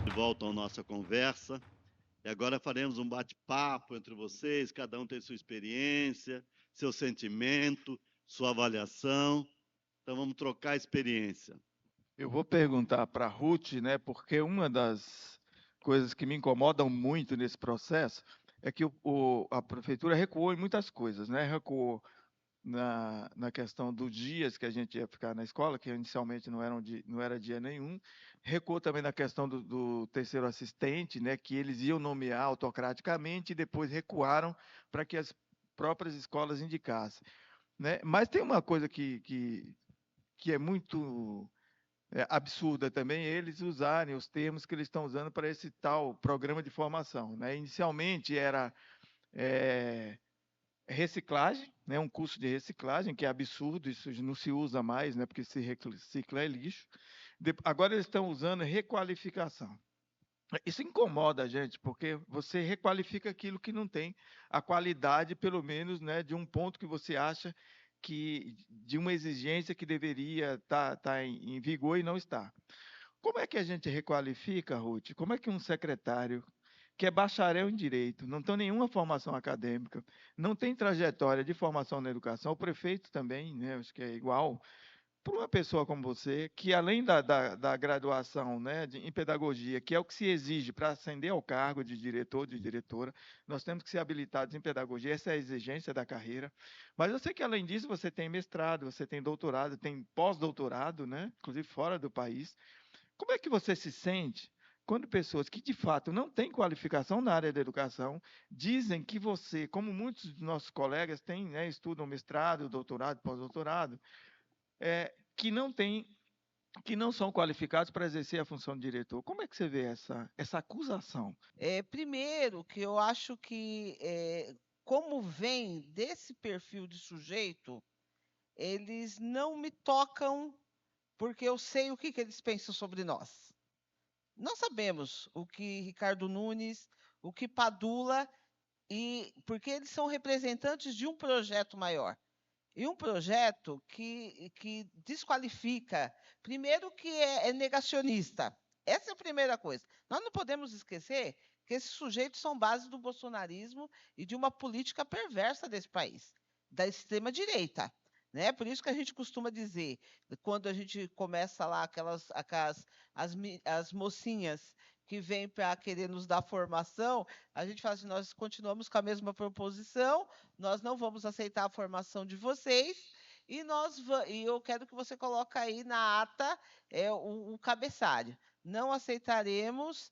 De volta à nossa conversa. E agora faremos um bate-papo entre vocês, cada um tem sua experiência, seu sentimento, sua avaliação. Então vamos trocar a experiência. Eu vou perguntar para a Ruth, né, porque uma das coisas que me incomodam muito nesse processo é que a prefeitura recuou em muitas coisas, né? Recuou na questão dos dias que a gente ia ficar na escola, que inicialmente não era dia nenhum. Recuou também na questão do terceiro assistente, né, que eles iam nomear autocraticamente e depois recuaram para que as próprias escolas indicassem, né? Mas tem uma coisa que é muito absurda também, eles usarem os termos que eles estão usando para esse tal programa de formação, né? Inicialmente era reciclagem, né? Um curso de reciclagem, que é absurdo, isso não se usa mais, né? Porque se recicla é lixo. Agora eles estão usando requalificação. Isso incomoda a gente, porque você requalifica aquilo que não tem a qualidade, pelo menos, né, de um ponto que você acha que de uma exigência que deveria estar em vigor e não está. Como é que a gente requalifica, Ruth? Como é que um secretário que é bacharel em direito, não tem nenhuma formação acadêmica, não tem trajetória de formação na educação, o prefeito também, né, acho que é igual, para uma pessoa como você, que além da graduação, né, em pedagogia, que é o que se exige para ascender ao cargo de diretor, de diretora, nós temos que ser habilitados em pedagogia, essa é a exigência da carreira. Mas eu sei que, além disso, você tem mestrado, você tem doutorado, tem pós-doutorado, né, inclusive fora do país. Como é que você se sente quando pessoas que, de fato, não têm qualificação na área da educação dizem que você, como muitos dos nossos colegas têm, né, estudam mestrado, doutorado, pós-doutorado, que não têm, que não são qualificados para exercer a função de diretor? Como é que você vê essa acusação? Primeiro, que eu acho que, como vem desse perfil de sujeito, eles não me tocam, porque eu sei o que eles pensam sobre nós. Nós sabemos o que Ricardo Nunes, o que Padula, porque eles são representantes de um projeto maior. E um projeto que desqualifica, primeiro que é negacionista. Essa é a primeira coisa. Nós não podemos esquecer que esses sujeitos são base do bolsonarismo e de uma política perversa desse país, da extrema-direita. Né? Por isso que a gente costuma dizer, quando a gente começa lá as mocinhas que vêm para querer nos dar formação, a gente fala assim, nós continuamos com a mesma proposição, nós não vamos aceitar a formação de vocês, e eu quero que você coloque aí na ata um cabeçalho. Não aceitaremos,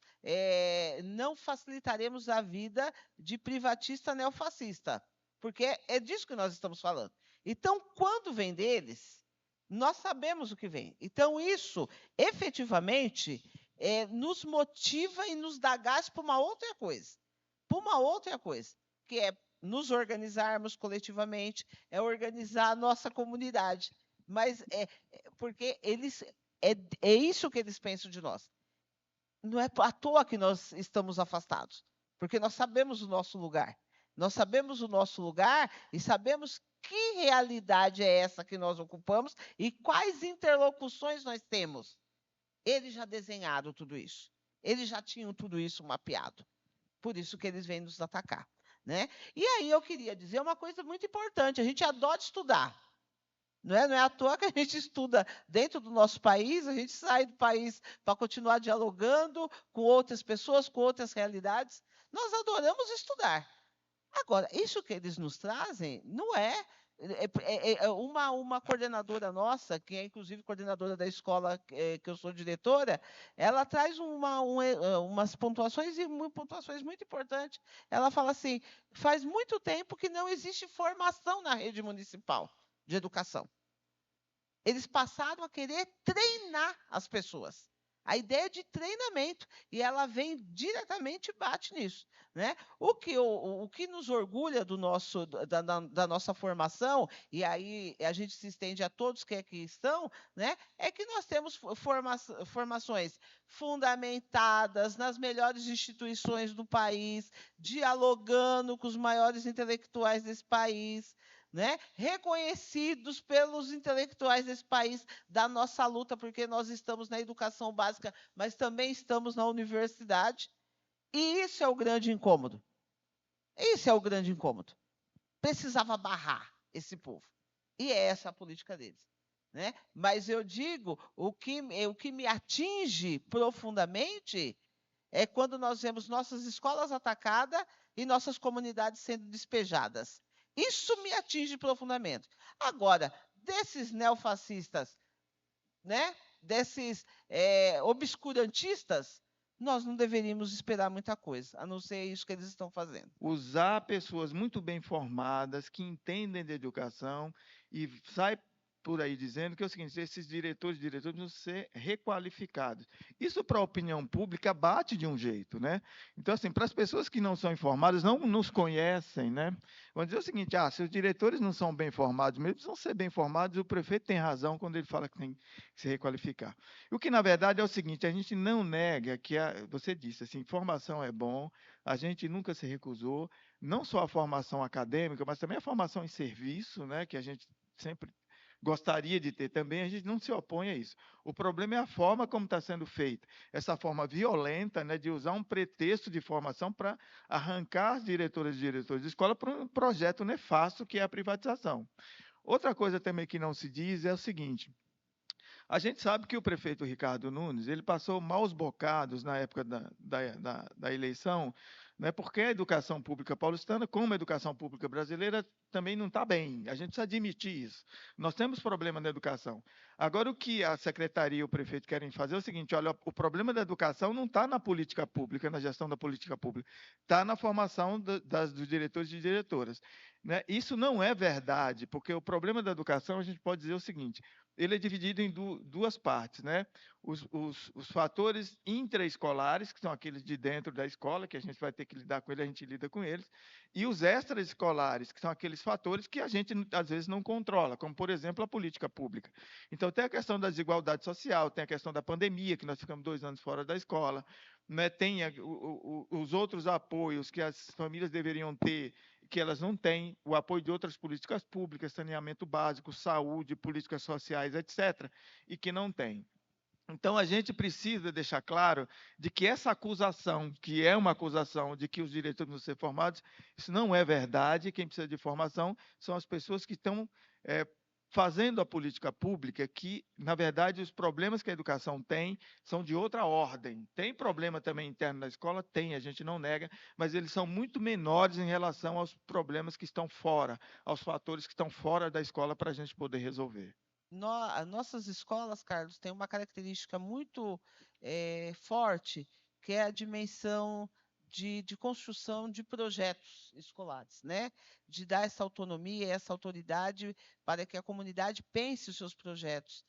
não facilitaremos a vida de privatista neofascista, porque é disso que nós estamos falando. Então, quando vem deles, nós sabemos o que vem. Então, isso, efetivamente, nos motiva e nos dá gás para uma outra coisa. Para uma outra coisa, que é nos organizarmos coletivamente, é organizar a nossa comunidade. Mas porque eles é isso que eles pensam de nós. Não é à toa que nós estamos afastados, porque nós sabemos o nosso lugar. Nós sabemos o nosso lugar e sabemos que realidade é essa que nós ocupamos e quais interlocuções nós temos. Eles já desenharam tudo isso. Eles já tinham tudo isso mapeado. Por isso que eles vêm nos atacar. Né? E aí eu queria dizer uma coisa muito importante: a gente adora estudar. Não é à toa que a gente estuda dentro do nosso país, a gente sai do país para continuar dialogando com outras pessoas, com outras realidades. Nós adoramos estudar. Agora, isso que eles nos trazem não uma coordenadora nossa, que é inclusive coordenadora da escola que eu sou diretora, ela traz umas pontuações e pontuações muito importantes. Ela fala assim: faz muito tempo que não existe formação na rede municipal de educação. Eles passaram a querer treinar as pessoas. A ideia de treinamento, e ela vem diretamente e bate nisso. Né? O que nos orgulha da nossa formação, e aí a gente se estende a todos que aqui estão, né? É que nós temos formações fundamentadas nas melhores instituições do país, dialogando com os maiores intelectuais desse país, né, reconhecidos pelos intelectuais desse país, da nossa luta, porque nós estamos na educação básica, mas também estamos na universidade. E isso é o grande incômodo. Isso é o grande incômodo. Precisava barrar esse povo. E é essa a política deles. Né? Mas eu digo, o que me atinge profundamente é quando nós vemos nossas escolas atacadas e nossas comunidades sendo despejadas. Isso me atinge profundamente. Agora, desses neofascistas, né? Desses obscurantistas, nós não deveríamos esperar muita coisa, a não ser isso que eles estão fazendo. Usar pessoas muito bem formadas, que entendem de educação, e sai por aí dizendo que é o seguinte: esses diretores precisam ser requalificados. Isso, para a opinião pública, bate de um jeito, né? Então, assim, para as pessoas que não são informadas, não nos conhecem, né? Vamos dizer o seguinte: se os diretores não são bem formados, mesmo precisam ser bem formados, o prefeito tem razão quando ele fala que tem que se requalificar. O que, na verdade, é o seguinte: a gente não nega que, você disse, assim, formação é bom, a gente nunca se recusou, não só a formação acadêmica, mas também a formação em serviço, né, que a gente sempre gostaria de ter também, a gente não se opõe a isso. O problema é a forma como está sendo feita, essa forma violenta, né, de usar um pretexto de formação para arrancar as diretoras e diretores de escola para um projeto nefasto que é a privatização. Outra coisa também que não se diz é o seguinte: a gente sabe que o prefeito Ricardo Nunes, ele passou maus bocados na época da eleição, né, porque a educação pública paulistana, como a educação pública brasileira, também não está bem. A gente precisa admitir isso. Nós temos problema na educação. Agora, o que a secretaria e o prefeito querem fazer é o seguinte: olha, o problema da educação não está na política pública, na gestão da política pública, está na formação dos diretores e diretoras. Né? Isso não é verdade, porque o problema da educação, a gente pode dizer o seguinte: ele é dividido em duas partes, né? Os fatores intraescolares, que são aqueles de dentro da escola, que a gente vai ter que lidar com eles, a gente lida com eles, e os extraescolares, que são aqueles fatores que a gente, às vezes, não controla, como, por exemplo, a política pública. Então, tem a questão da desigualdade social, tem a questão da pandemia, que nós ficamos 2 anos fora da escola, né? Tem os outros apoios que as famílias deveriam ter, que elas não têm, o apoio de outras políticas públicas, saneamento básico, saúde, políticas sociais, etc., e que não têm. Então, a gente precisa deixar claro de que essa acusação, que é uma acusação de que os diretores não ser formados, isso não é verdade. Quem precisa de formação são as pessoas que estão fazendo a política pública, que, na verdade, os problemas que a educação tem são de outra ordem. Tem problema também interno na escola? Tem, a gente não nega, mas eles são muito menores em relação aos problemas que estão fora, aos fatores que estão fora da escola para a gente poder resolver. Nossas escolas, Carlos, têm uma característica muito forte, que é a dimensão de construção de projetos escolares, né? De dar essa autonomia, essa autoridade para que a comunidade pense os seus projetos.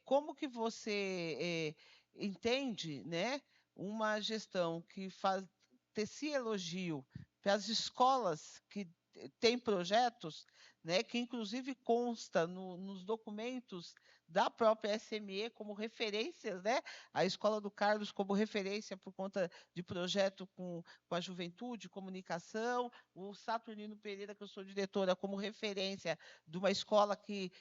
Como que você entende, né, uma gestão que tece elogio para as escolas que têm projetos, né, que inclusive consta nos documentos da própria SME como referências, né? A Escola do Carlos como referência por conta de projeto com a juventude, comunicação, o Saturnino Pereira, que eu sou diretora, como referência de uma escola que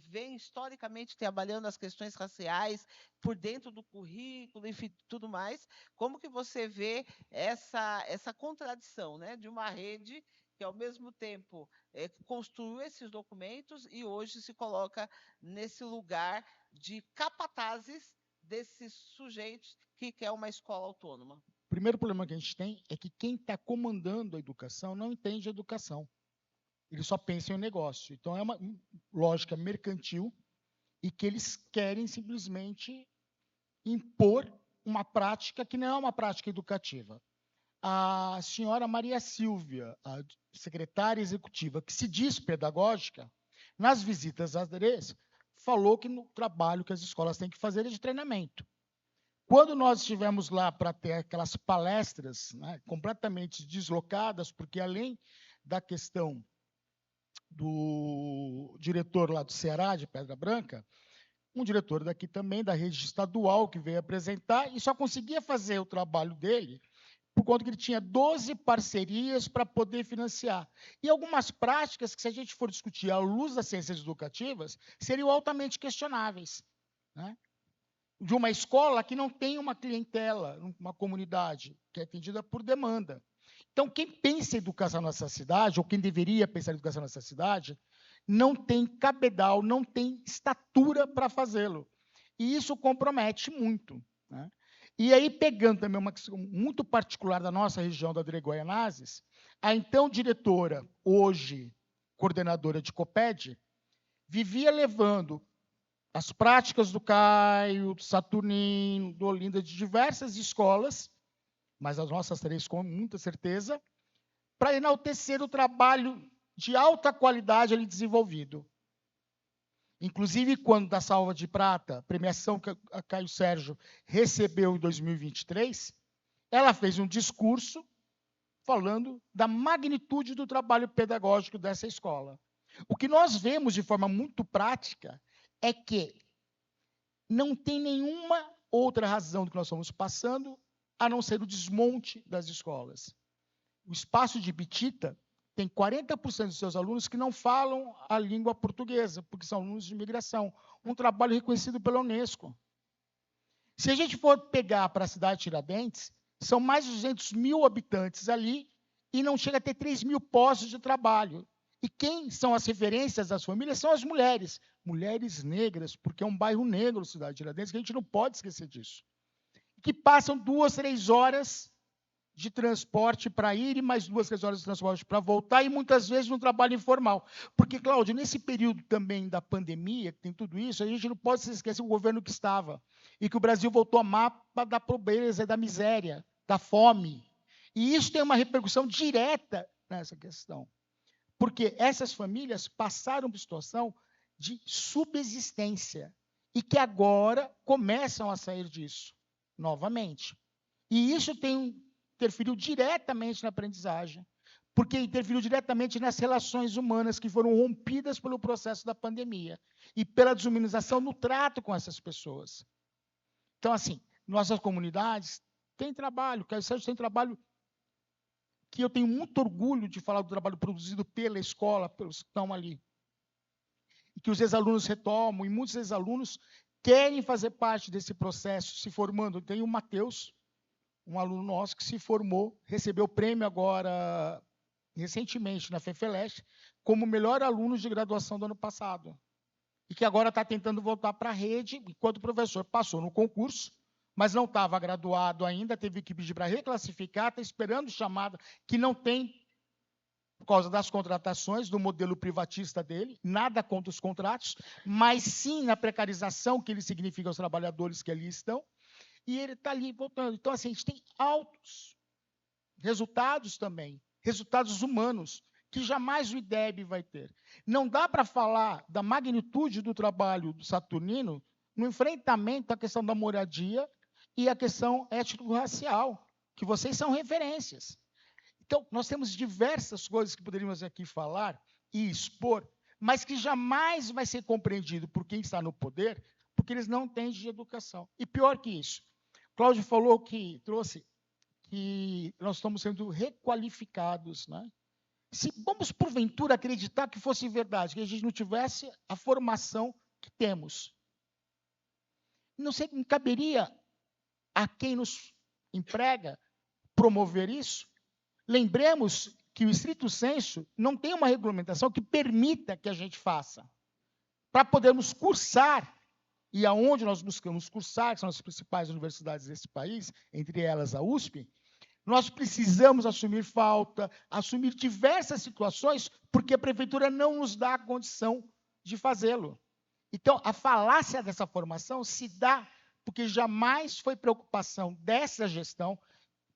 vem historicamente trabalhando as questões raciais por dentro do currículo, enfim, tudo mais. Como que você vê essa contradição, né, de uma rede que, ao mesmo tempo, construiu esses documentos e hoje se coloca nesse lugar de capatazes desses sujeitos que quer uma escola autônoma? O primeiro problema que a gente tem é que quem está comandando a educação não entende a educação. Ele só pensa em um negócio. Então, é uma lógica mercantil e que eles querem simplesmente impor uma prática que não é uma prática educativa. A senhora Maria Silvia, a secretária executiva, que se diz pedagógica, nas visitas às DREs, falou que no trabalho que as escolas têm que fazer é de treinamento. Quando nós estivemos lá para ter aquelas palestras, né, completamente deslocadas, porque além da questão do diretor lá do Ceará, de Pedra Branca, um diretor daqui também, da rede estadual, que veio apresentar, e só conseguia fazer o trabalho dele por conta que ele tinha 12 parcerias para poder financiar. E algumas práticas que, se a gente for discutir à luz das ciências educativas, seriam altamente questionáveis, né? De uma escola que não tem uma clientela, uma comunidade, que é atendida por demanda. Então, quem pensa em educação nessa cidade, ou quem deveria pensar em educação nessa cidade, não tem cabedal, não tem estatura para fazê-lo. E isso compromete muito, né? E aí, pegando também uma questão muito particular da nossa região da Adregoianazes, a então diretora, hoje coordenadora de Coped, vivia levando as práticas do Caio, do Saturnino, do Olinda, de diversas escolas, mas as nossas 3 com muita certeza, para enaltecer o trabalho de alta qualidade ali desenvolvido. Inclusive, quando da Salva de Prata, premiação que a Caio Sérgio recebeu em 2023, ela fez um discurso falando da magnitude do trabalho pedagógico dessa escola. O que nós vemos de forma muito prática é que não tem nenhuma outra razão do que nós estamos passando a não ser o desmonte das escolas. O espaço de Bitita tem 40% dos seus alunos que não falam a língua portuguesa, porque são alunos de imigração. Um trabalho reconhecido pela Unesco. Se a gente for pegar para a cidade de Tiradentes, são mais de 200 mil habitantes ali e não chega a ter 3 mil postos de trabalho. E quem são as referências das famílias são as mulheres. Mulheres negras, porque é um bairro negro, a cidade de Tiradentes, que a gente não pode esquecer disso. Que passam 2, 3 horas de transporte para ir e mais 2, 3 horas de transporte para voltar, e muitas vezes no trabalho informal. Porque, Cláudio, nesse período também da pandemia, que tem tudo isso, a gente não pode se esquecer o governo que estava, e que o Brasil voltou ao mapa da pobreza, da miséria, da fome. E isso tem uma repercussão direta nessa questão. Porque essas famílias passaram por situação de subsistência, e que agora começam a sair disso, novamente. E isso interferiu diretamente na aprendizagem, porque interferiu diretamente nas relações humanas que foram rompidas pelo processo da pandemia e pela desumanização no trato com essas pessoas. Então, assim, nossas comunidades têm trabalho, o Caio Sérgio tem trabalho que eu tenho muito orgulho de falar do trabalho produzido pela escola, pelos que estão ali, e que os ex-alunos retomam, e muitos ex-alunos querem fazer parte desse processo, se formando. Tem o Matheus, um aluno nosso que se formou, recebeu o prêmio agora, recentemente, na FEFELESH, como melhor aluno de graduação do ano passado. E que agora está tentando voltar para a rede, enquanto o professor passou no concurso, mas não estava graduado ainda, teve que pedir para reclassificar, está esperando chamada, que não tem, por causa das contratações, do modelo privatista dele, nada contra os contratos, mas sim na precarização que ele significa aos trabalhadores que ali estão, e ele está ali voltando. Então, assim, a gente tem altos resultados também, resultados humanos, que jamais o IDEB vai ter. Não dá para falar da magnitude do trabalho do Saturnino no enfrentamento à questão da moradia e à questão étnico-racial, que vocês são referências. Então, nós temos diversas coisas que poderíamos aqui falar e expor, mas que jamais vai ser compreendido por quem está no poder, porque eles não têm de educação. E pior que isso, Cláudio falou que trouxe que nós estamos sendo requalificados, né? Se vamos, porventura, acreditar que fosse verdade, que a gente não tivesse a formação que temos, não caberia a quem nos emprega promover isso? Lembremos que o estrito sensu não tem uma regulamentação que permita que a gente faça. Para podermos cursar, e aonde nós buscamos cursar, que são as principais universidades desse país, entre elas a USP, nós precisamos assumir falta, assumir diversas situações, porque a prefeitura não nos dá a condição de fazê-lo. Então, a falácia dessa formação se dá porque jamais foi preocupação dessa gestão,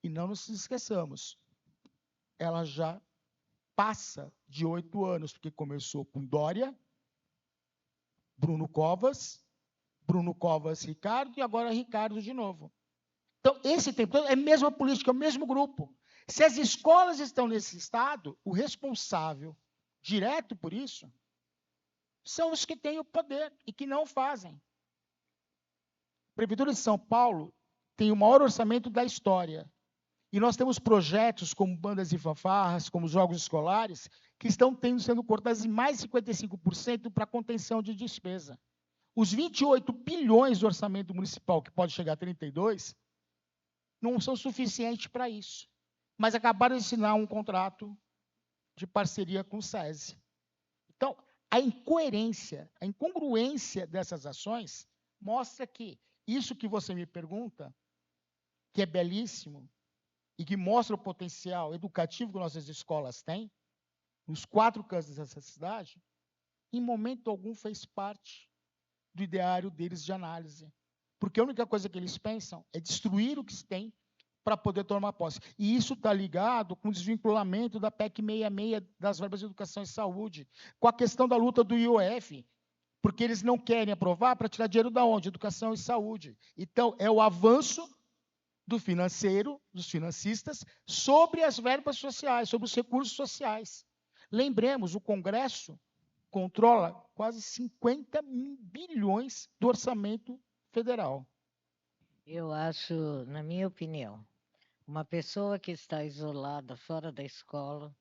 e não nos esqueçamos, ela já passa de 8 anos, porque começou com Dória, Bruno Covas, Ricardo, e agora Ricardo de novo. Então, esse tempo todo é a mesma política, é o mesmo grupo. Se as escolas estão nesse estado, o responsável direto por isso são os que têm o poder e que não fazem. A Prefeitura de São Paulo tem o maior orçamento da história. E nós temos projetos como bandas e fanfarras, como jogos escolares, que estão sendo cortados em mais de 55% para contenção de despesa. Os 28 bilhões do orçamento municipal, que pode chegar a 32, não são suficientes para isso. Mas acabaram de assinar um contrato de parceria com o SESI. Então, a incoerência, a incongruência dessas ações mostra que isso que você me pergunta, que é belíssimo, e que mostra o potencial educativo que nossas escolas têm, nos 4 cantos dessa cidade, em momento algum fez parte do ideário deles de análise. Porque a única coisa que eles pensam é destruir o que se tem para poder tomar posse. E isso está ligado com o desvinculamento da PEC 66 das verbas de educação e saúde, com a questão da luta do IOF, porque eles não querem aprovar para tirar dinheiro da onde? Educação e saúde. Então, é o avanço do financeiro, dos financistas, sobre as verbas sociais, sobre os recursos sociais. Lembremos, o Congresso controla quase 50 bilhões do orçamento federal. Eu acho, na minha opinião, uma pessoa que está isolada fora da escola,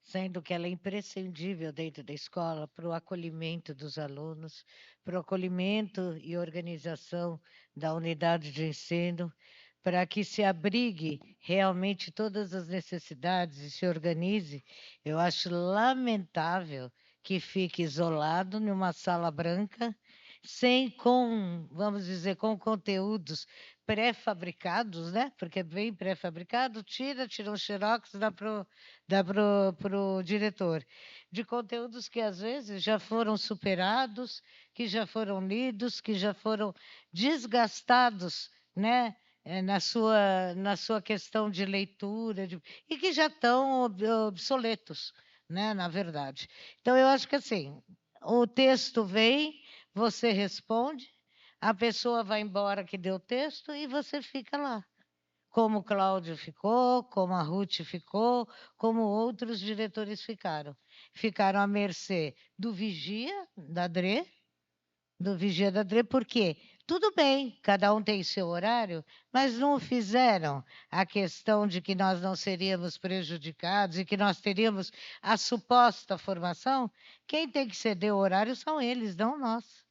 sendo que ela é imprescindível dentro da escola para o acolhimento dos alunos, para o acolhimento e organização da unidade de ensino, para que se abrigue realmente todas as necessidades e se organize, eu acho lamentável que fique isolado numa sala branca, vamos dizer, com conteúdos pré-fabricados, né? Porque é bem pré-fabricado, tira um xerox, dá pro diretor. De conteúdos que, às vezes, já foram superados, que já foram lidos, que já foram desgastados, né? Na sua questão de leitura, e que já estão obsoletos, né? Na verdade. Então, eu acho que, assim, o texto vem, você responde, a pessoa vai embora que deu o texto e você fica lá. Como o Cláudio ficou, como a Ruth ficou, como outros diretores ficaram. Ficaram à mercê do vigia da DRE, porque tudo bem, cada um tem seu horário, mas não fizeram a questão de que nós não seríamos prejudicados e que nós teríamos a suposta formação. Quem tem que ceder o horário são eles, não nós.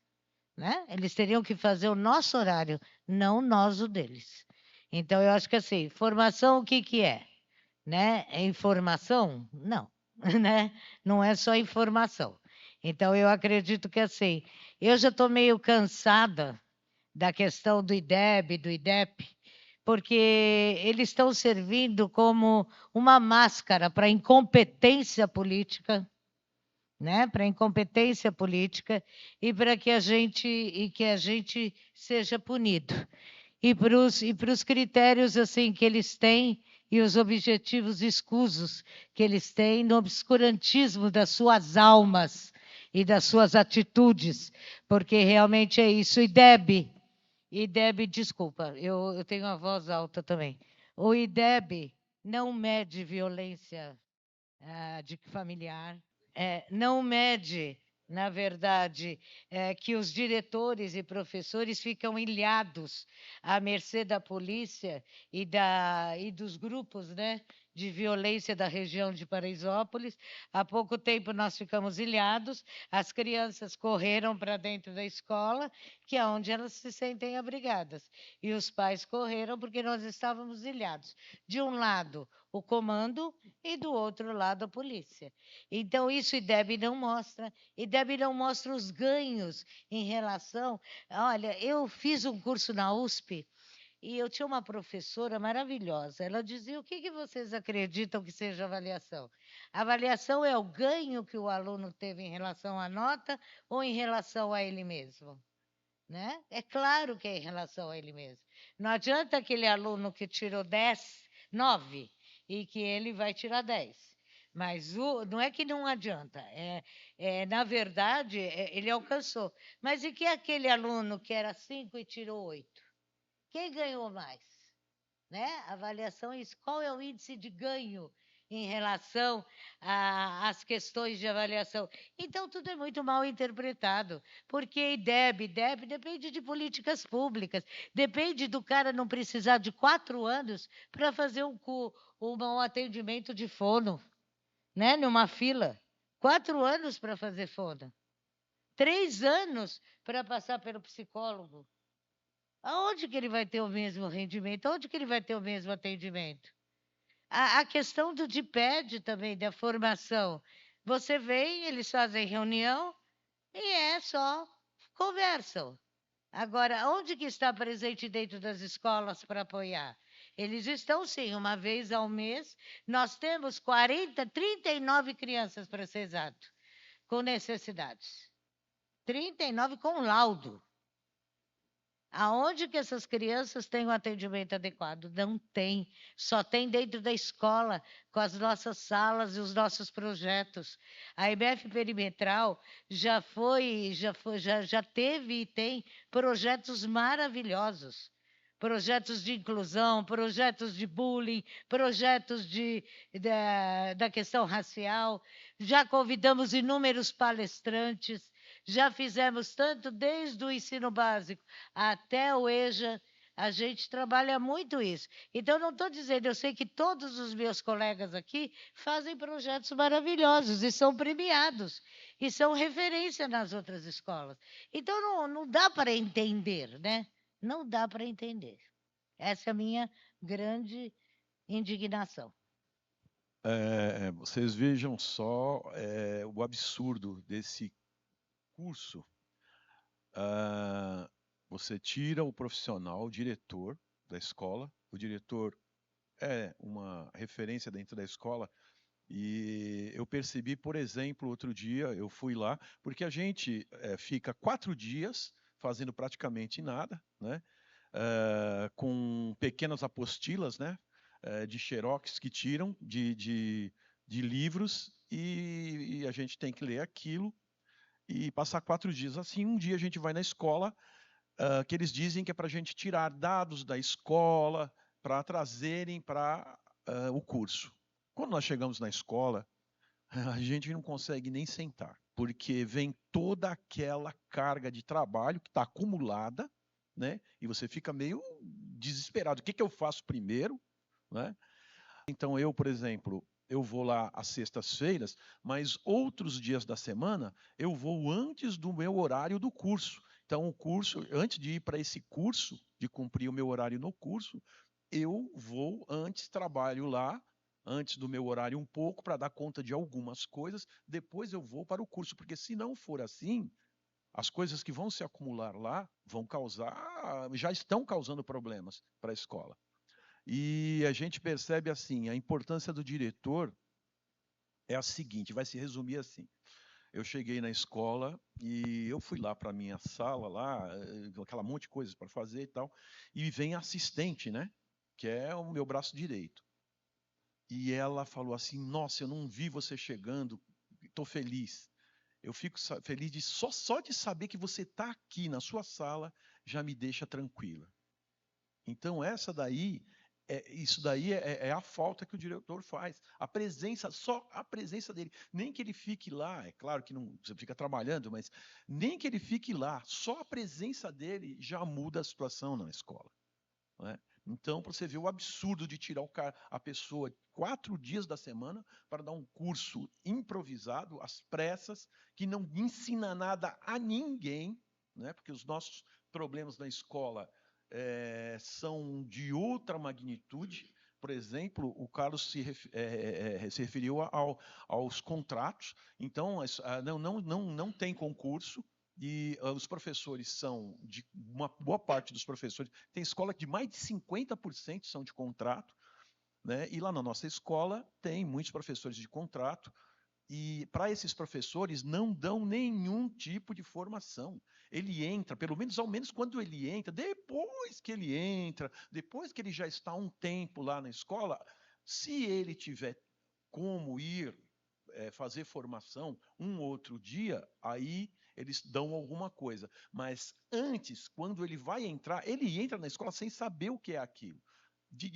Né? Eles teriam que fazer o nosso horário, não nós o deles. Então, eu acho que assim, formação o que é? Né? É informação? Não, né? Não é só informação. Então, eu acredito que assim, eu já estou meio cansada da questão do IDEB, do IDEP, porque eles estão servindo como uma máscara para incompetência política, né, para incompetência política e para que a gente seja punido. E para os critérios assim que eles têm e os objetivos escusos que eles têm no obscurantismo das suas almas e das suas atitudes, porque realmente é isso. IDEB, desculpa, eu tenho uma voz alta também. O IDEB não mede violência familiar, não mede, na verdade, que os diretores e professores ficam ilhados à mercê da polícia e dos grupos, né, de violência da região de Paraisópolis. Há pouco tempo nós ficamos ilhados, as crianças correram para dentro da escola, que é onde elas se sentem abrigadas, e os pais correram porque nós estávamos ilhados. De um lado, o comando e do outro lado a polícia. Então, isso IDEB não mostra. IDEB não mostra os ganhos em relação... Olha, eu fiz um curso na USP e eu tinha uma professora maravilhosa. Ela dizia, o que vocês acreditam que seja avaliação? A avaliação é o ganho que o aluno teve em relação à nota ou em relação a ele mesmo? Né? É claro que é em relação a ele mesmo. Não adianta aquele aluno que tirou 9, e que ele vai tirar 10. Mas não é que não adianta, na verdade, ele alcançou. Mas e que aquele aluno que era 5 e tirou 8? Quem ganhou mais? Né? A avaliação é isso. Qual é o índice de ganho em relação às questões de avaliação. Então, tudo é muito mal interpretado, porque IDEB depende de políticas públicas, depende do cara não precisar de 4 anos para fazer um atendimento de fono, né, numa fila. 4 anos para fazer fono. 3 anos para passar pelo psicólogo. Aonde que ele vai ter o mesmo rendimento? Aonde que ele vai ter o mesmo atendimento? A questão do DIPED também, da formação. Você vem, eles fazem reunião e é só conversam. Agora, onde que está presente dentro das escolas para apoiar? Eles estão, sim, uma vez ao mês. Nós temos 39 crianças, para ser exato, com necessidades. 39 com laudo. Aonde que essas crianças têm um atendimento adequado? Não tem. Só tem dentro da escola, com as nossas salas e os nossos projetos. A IBF Perimetral já teve e tem projetos maravilhosos. Projetos de inclusão, projetos de bullying, projetos da questão racial. Já convidamos inúmeros palestrantes. Já fizemos tanto desde o ensino básico até o EJA, a gente trabalha muito isso. Então, não estou dizendo, eu sei que todos os meus colegas aqui fazem projetos maravilhosos e são premiados, e são referência nas outras escolas. Então, não dá para entender, né? Não dá para entender. Essa é a minha grande indignação. Vocês vejam só o absurdo desse curso. Você tira o profissional, o diretor da escola, o diretor é uma referência dentro da escola, e eu percebi, por exemplo, outro dia, eu fui lá, porque a gente fica 4 dias fazendo praticamente nada, né? Com pequenas apostilas, né? De xerox que tiram de livros, e a gente tem que ler aquilo e passar 4 dias assim. Um dia a gente vai na escola, que eles dizem que é para a gente tirar dados da escola para trazerem para o curso. Quando nós chegamos na escola, a gente não consegue nem sentar, porque vem toda aquela carga de trabalho que está acumulada, né? E você fica meio desesperado. O que eu faço primeiro, né? Então eu, por exemplo, eu vou lá às sextas-feiras, mas outros dias da semana eu vou antes do meu horário do curso. Então, o curso, antes de ir para esse curso, de cumprir o meu horário no curso, eu vou antes, trabalho lá, antes do meu horário um pouco, para dar conta de algumas coisas, depois eu vou para o curso, porque se não for assim, as coisas que vão se acumular lá vão causar, já estão causando problemas para a escola. E a gente percebe assim, a importância do diretor é a seguinte, vai se resumir assim. Eu cheguei na escola e eu fui lá para a minha sala, lá, aquela monte de coisas para fazer e tal, e vem a assistente, né? Que é o meu braço direito. E ela falou assim, nossa, eu não vi você chegando, estou feliz. Eu fico feliz só de saber que você está aqui na sua sala, já me deixa tranquila. Então, isso daí é a falta que o diretor faz. A presença, só a presença dele. Nem que ele fique lá, é claro que não, você fica trabalhando, mas nem que ele fique lá, só a presença dele já muda a situação na escola. Não é? Então, para você ver o absurdo de tirar a pessoa 4 dias da semana para dar um curso improvisado, às pressas, que não ensina nada a ninguém, né? Porque os nossos problemas na escola são de outra magnitude. Por exemplo, o Carlos se referiu aos contratos. Então, não tem concurso. E os professores uma boa parte dos professores, tem escola que de mais de 50% são de contrato, né? E lá na nossa escola tem muitos professores de contrato, e para esses professores não dão nenhum tipo de formação. Ele entra, ao menos quando ele entra, depois que ele entra, depois que ele já está um tempo lá na escola, se ele tiver como ir fazer formação um outro dia, aí eles dão alguma coisa. Mas antes, quando ele vai entrar, ele entra na escola sem saber o que é aquilo.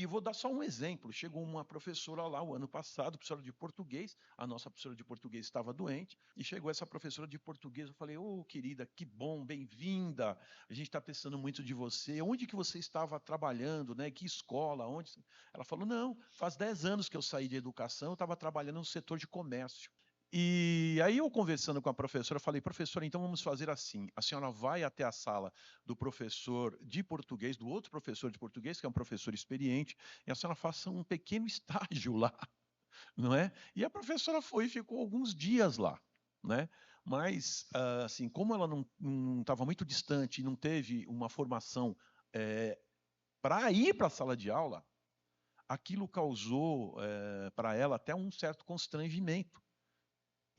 Vou dar só um exemplo. Chegou uma professora lá o ano passado, professora de português. A nossa professora de português estava doente e chegou essa professora de português. Eu falei: ô, querida, que bom, bem-vinda. A gente está precisando muito de você. Onde que você estava trabalhando, né? Que escola? Onde? Ela falou: não, faz 10 anos que eu saí de educação, eu estava trabalhando no setor de comércio. E aí eu conversando com a professora, eu falei: professora, então vamos fazer assim, a senhora vai até a sala do professor de português, do outro professor de português, que é um professor experiente, e a senhora faça um pequeno estágio lá, não é? E a professora foi e ficou alguns dias lá, né? Mas, assim, como ela não estava muito distante e não teve uma formação para ir para a sala de aula, aquilo causou para ela até um certo constrangimento.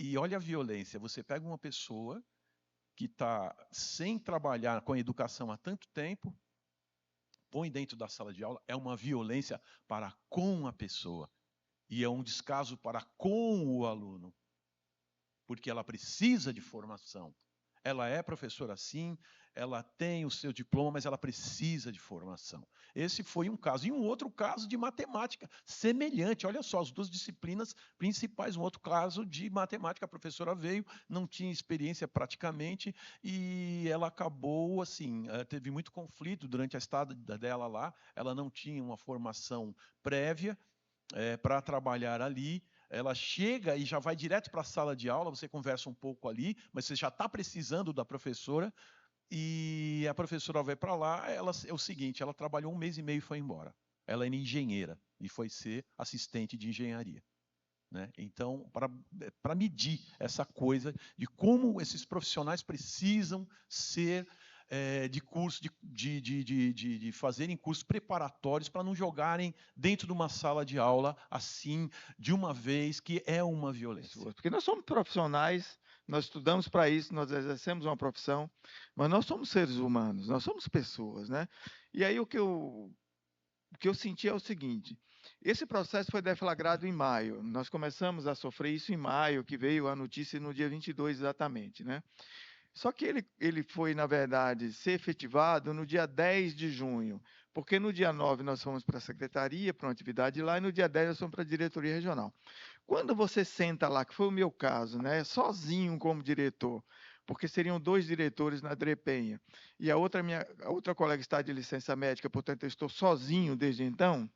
E olha a violência, você pega uma pessoa que está sem trabalhar com a educação há tanto tempo, põe dentro da sala de aula, é uma violência para com a pessoa. E é um descaso para com o aluno. Porque ela precisa de formação. Ela é professora sim, ela tem o seu diploma, mas ela precisa de formação. Esse foi um caso. E um outro caso de matemática, semelhante. Olha só, as duas disciplinas principais. Um outro caso de matemática. A professora veio, não tinha experiência praticamente, e ela acabou, assim, teve muito conflito durante a estada dela lá. Ela não tinha uma formação prévia para trabalhar ali. Ela chega e já vai direto para a sala de aula, você conversa um pouco ali, mas você já está precisando da professora, e a professora vai para lá, é o seguinte, ela trabalhou 1 mês e meio e foi embora. Ela era engenheira e foi ser assistente de engenharia. Né? Então, para medir essa coisa de como esses profissionais precisam ser de curso, de fazerem cursos preparatórios para não jogarem dentro de uma sala de aula assim, de uma vez, que é uma violência. Porque nós somos profissionais, nós estudamos para isso, nós exercemos uma profissão, mas nós somos seres humanos, nós somos pessoas, né? E aí o que eu senti é o seguinte: esse processo foi deflagrado em maio. Nós começamos a sofrer isso em maio, que veio a notícia no dia 22 exatamente, né? Só que ele foi, na verdade, ser efetivado no dia 10 de junho, porque no dia 9 nós fomos para a secretaria, para uma atividade lá, e no dia 10 nós fomos para a diretoria regional. Quando você senta lá, que foi o meu caso, né, sozinho como diretor, porque seriam 2 diretores na DREPenha, e a outra colega está de licença médica, portanto eu estou sozinho desde então,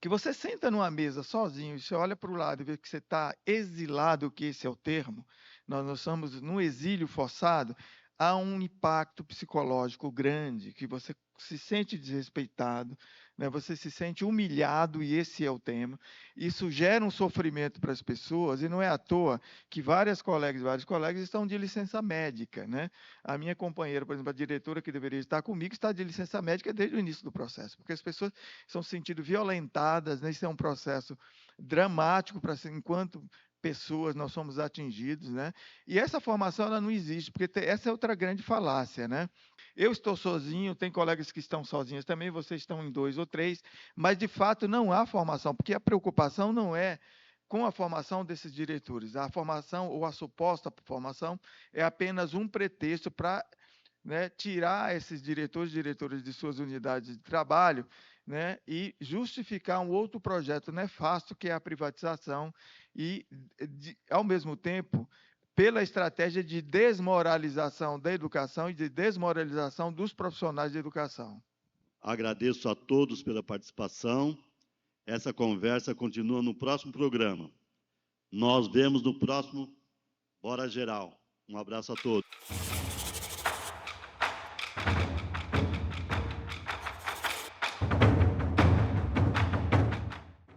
que você senta numa mesa sozinho e você olha para o lado e vê que você está exilado, que esse é o termo, nós estamos num exílio forçado, há um impacto psicológico grande, que você se sente desrespeitado, né? Você se sente humilhado, e esse é o tema. Isso gera um sofrimento para as pessoas, e não é à toa que vários colegas estão de licença médica. Né? A minha companheira, por exemplo, a diretora que deveria estar comigo, está de licença médica desde o início do processo, porque as pessoas estão se sentindo violentadas, né? Isso é um processo dramático para enquanto pessoas nós somos atingidos, né? E essa formação ela não existe, porque essa é outra grande falácia, né? Eu estou sozinho, tem colegas que estão sozinhos também, vocês estão em 2 ou 3, mas de fato não há formação, porque a preocupação não é com a formação desses diretores. A formação ou a suposta formação é apenas um pretexto para, né, tirar esses diretores de suas unidades de trabalho, né, e justificar um outro projeto nefasto, que é a privatização, e, ao mesmo tempo, pela estratégia de desmoralização da educação e de desmoralização dos profissionais de educação. Agradeço a todos pela participação. Essa conversa continua no próximo programa. Nós vemos no próximo Bora Geral. Um abraço a todos.